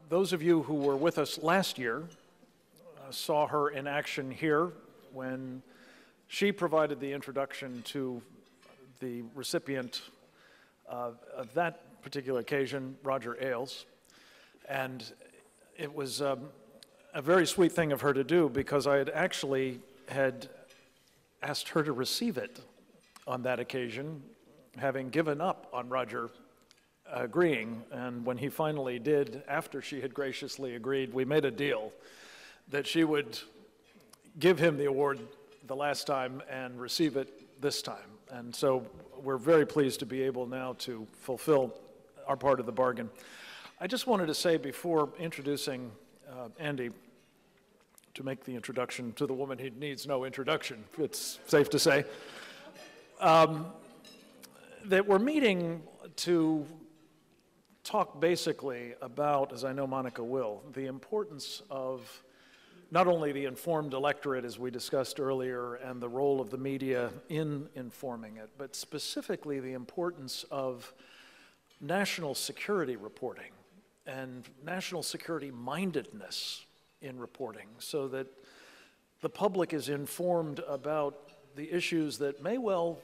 Those of you who were with us last year saw her in action here when she provided the introduction to the recipient of that particular occasion, Roger Ailes. And it was a very sweet thing of her to do, because I had asked her to receive it on that occasion, having given up on Roger agreeing. And when he finally did, after she had graciously agreed, we made a deal that she would give him the award the last time and receive it this time. And so we're very pleased to be able now to fulfill our part of the bargain. I just wanted to say, before introducing Andy, to make the introduction to the woman who needs no introduction, it's safe to say, that we're meeting to talk basically about, as I know Monica will, the importance of not only the informed electorate, as we discussed earlier, and the role of the media in informing it, but specifically the importance of national security reporting and national security mindedness in reporting, so that the public is informed about the issues that may well,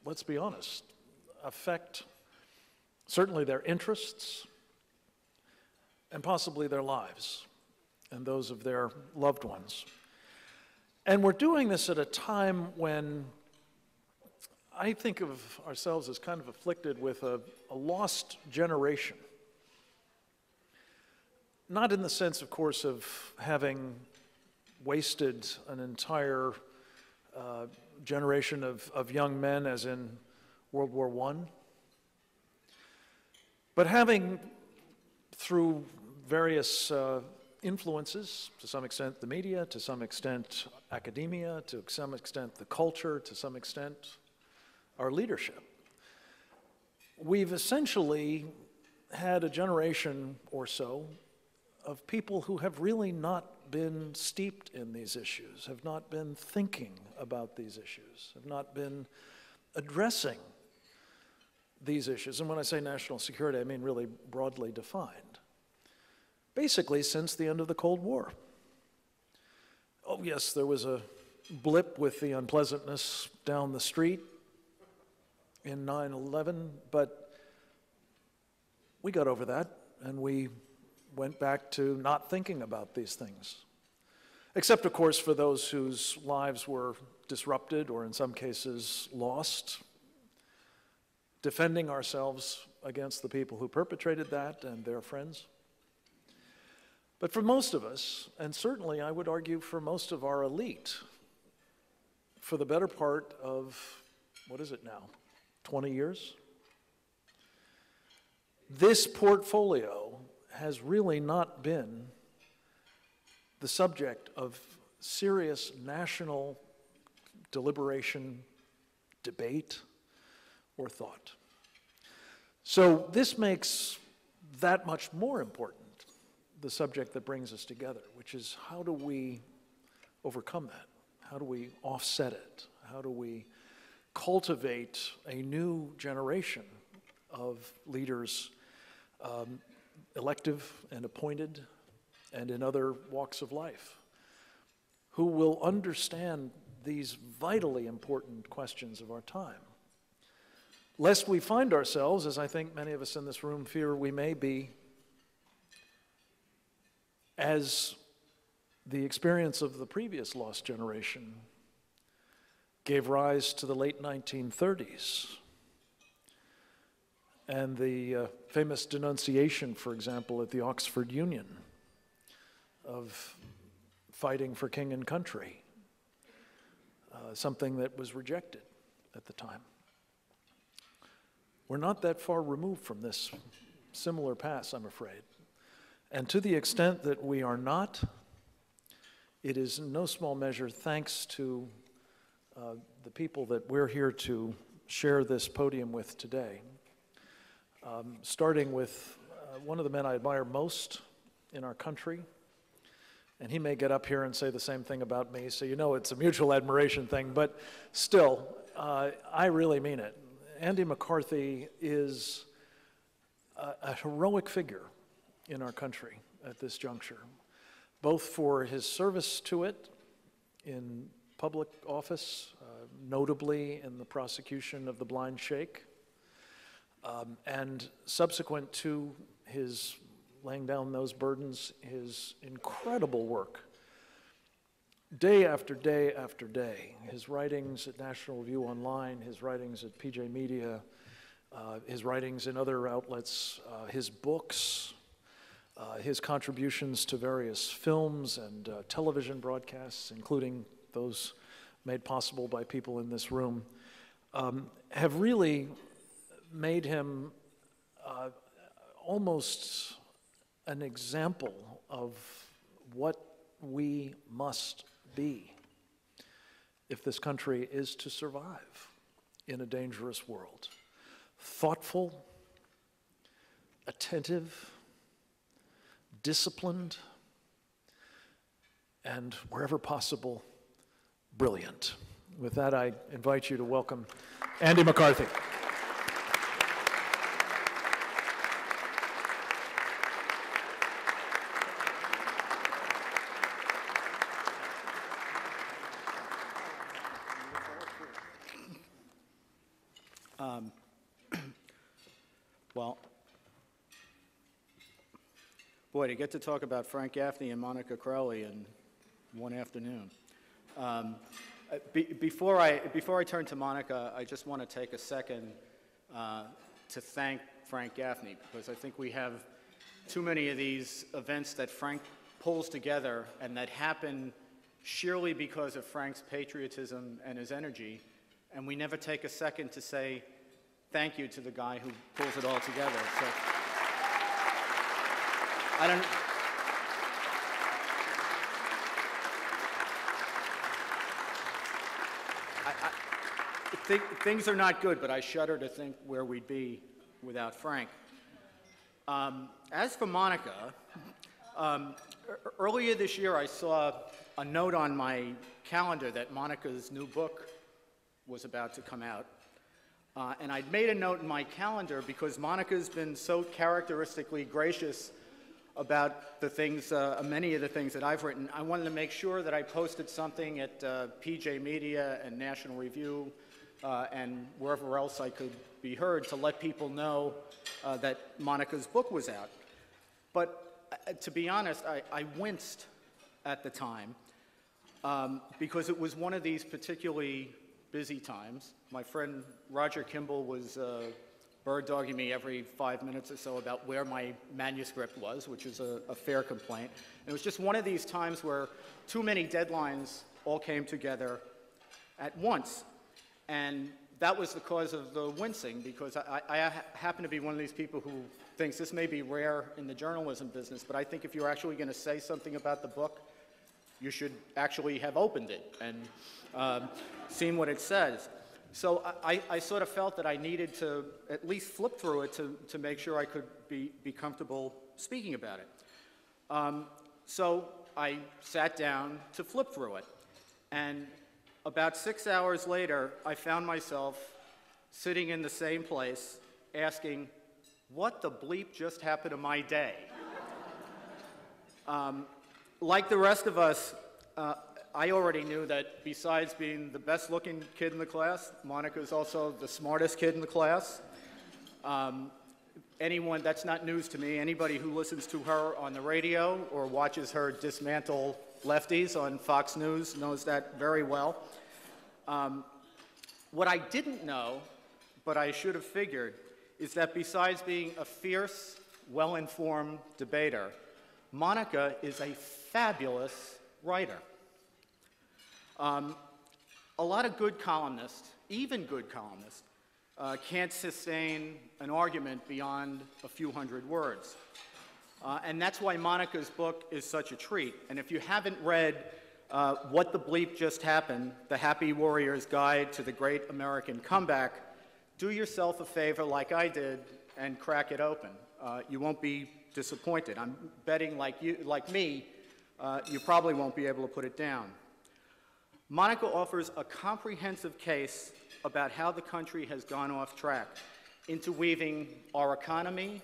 let's be honest, affect certainly their interests and possibly their lives and those of their loved ones. And we're doing this at a time when I think of ourselves as kind of afflicted with a lost generation. Not in the sense, of course, of having wasted an entire generation of young men, as in World War I, but having, through various influences, to some extent the media, to some extent academia, to some extent the culture, to some extent our leadership, we've essentially had a generation or so of people who have really not been steeped in these issues, have not been thinking about these issues, have not been addressing these issues. And when I say national security, I mean really broadly defined. Basically, since the end of the Cold War. Oh yes, there was a blip with the unpleasantness down the street in 9/11, but we got over that, and we went back to not thinking about these things. Except, of course, for those whose lives were disrupted or in some cases lost, defending ourselves against the people who perpetrated that and their friends. But for most of us, and certainly I would argue for most of our elite, for the better part of, what is it now, 20 years? This portfolio has really not been the subject of serious national deliberation, debate, or thought. So this makes that much more important the subject that brings us together, which is, how do we overcome that? How do we offset it? How do we cultivate a new generation of leaders, elective and appointed, and in other walks of life, who will understand these vitally important questions of our time? Lest we find ourselves, as I think many of us in this room fear we may be, as the experience of the previous lost generation gave rise to the late 1930s and the famous denunciation, for example, at the Oxford Union of fighting for king and country, something that was rejected at the time. We're not that far removed from this similar pass, I'm afraid. And to the extent that we are not, it is in no small measure thanks to the people that we're here to share this podium with today. Starting with one of the men I admire most in our country, and he may get up here and say the same thing about me, so you know it's a mutual admiration thing, but still, I really mean it. Andy McCarthy is a heroic figure in our country at this juncture, both for his service to it in public office, notably in the prosecution of the blind sheikh, and subsequent to his laying down those burdens, his incredible work, day after day after day, his writings at National Review Online, his writings at PJ Media, his writings in other outlets, his books, his contributions to various films and television broadcasts, including those made possible by people in this room, have really made him almost an example of what we must be if this country is to survive in a dangerous world. Thoughtful, attentive, disciplined, and wherever possible, brilliant. With that, I invite you to welcome Andy McCarthy. Well, boy, to get to talk about Frank Gaffney and Monica Crowley in one afternoon. Before I turn to Monica, I just want to take a second to thank Frank Gaffney, because I think we have too many of these events that Frank pulls together and that happen sheerly because of Frank's patriotism and his energy, and we never take a second to say thank you to the guy who pulls it all together. So, I don't. Things are not good, but I shudder to think where we'd be without Frank. As for Monica, earlier this year I saw a note on my calendar that Monica's new book was about to come out. And I'd made a note in my calendar because Monica's been so characteristically gracious about the things, many of the things that I've written. I wanted to make sure that I posted something at PJ Media and National Review and wherever else I could be heard to let people know that Monica's book was out. But to be honest, I winced at the time because it was one of these particularly busy times. My friend Roger Kimball was bird-dogging me every 5 minutes or so about where my manuscript was, which is a fair complaint. And it was just one of these times where too many deadlines all came together at once. And that was the cause of the wincing, because I happen to be one of these people who thinks this may be rare in the journalism business, but I think if you're actually going to say something about the book, you should actually have opened it and seen what it says. So I sort of felt that I needed to at least flip through it to make sure I could be comfortable speaking about it. So I sat down to flip through it. And about 6 hours later, I found myself sitting in the same place asking, what the bleep just happened to my day? Like the rest of us, I already knew that besides being the best-looking kid in the class, Monica is also the smartest kid in the class. That's not news to me. Anybody who listens to her on the radio or watches her dismantle lefties on Fox News knows that very well. What I didn't know, but I should have figured, is that besides being a fierce, well-informed debater, Monica is a fabulous writer. A lot of good columnists, even good columnists, can't sustain an argument beyond a few hundred words. And that's why Monica's book is such a treat. And if you haven't read What the Bleep Just Happened, The Happy Warrior's Guide to the Great American Comeback, do yourself a favor like I did and crack it open. You won't be disappointed. I'm betting like me, you probably won't be able to put it down. Monica offers a comprehensive case about how the country has gone off track, interweaving our economy,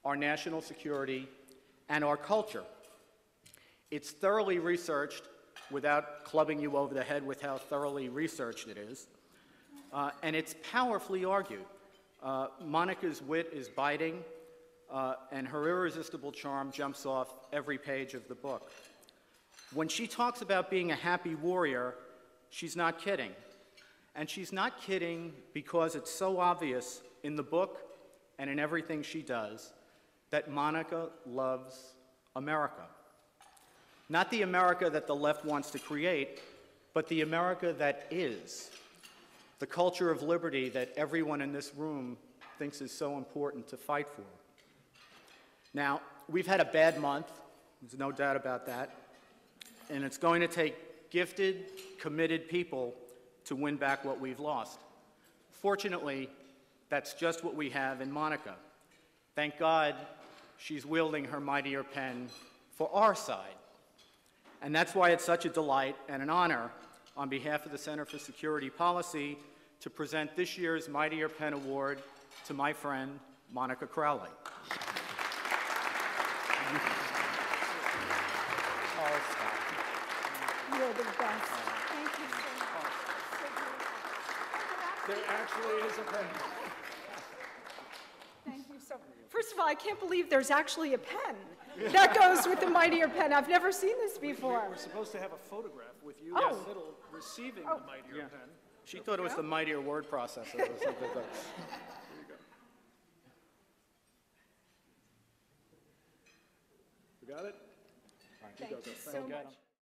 our national security, and our culture. It's thoroughly researched, without clubbing you over the head with how thoroughly researched it is, and it's powerfully argued. Monica's wit is biting, and her irresistible charm jumps off every page of the book. When she talks about being a happy warrior, she's not kidding. And she's not kidding because it's so obvious in the book and in everything she does that Monica loves America. Not the America that the left wants to create, but the America that is. The culture of liberty that everyone in this room thinks is so important to fight for. Now, we've had a bad month, there's no doubt about that, and it's going to take gifted, committed people to win back what we've lost. Fortunately, that's just what we have in Monica. Thank God she's wielding her mightier pen for our side. And that's why it's such a delight and an honor, on behalf of the Center for Security Policy, to present this year's Mightier Pen Award to my friend, Monica Crowley. You're the best. Thank you so much. There actually is a pen. Thank you so much. First of all, I can't believe there's actually a pen that goes with the Mightier Pen. I've never seen this before. We're supposed to have a photograph with you Oh. in the middle receiving the Mightier Pen. She thought it was the Mightier word processor or something. You got it? Thank you so much.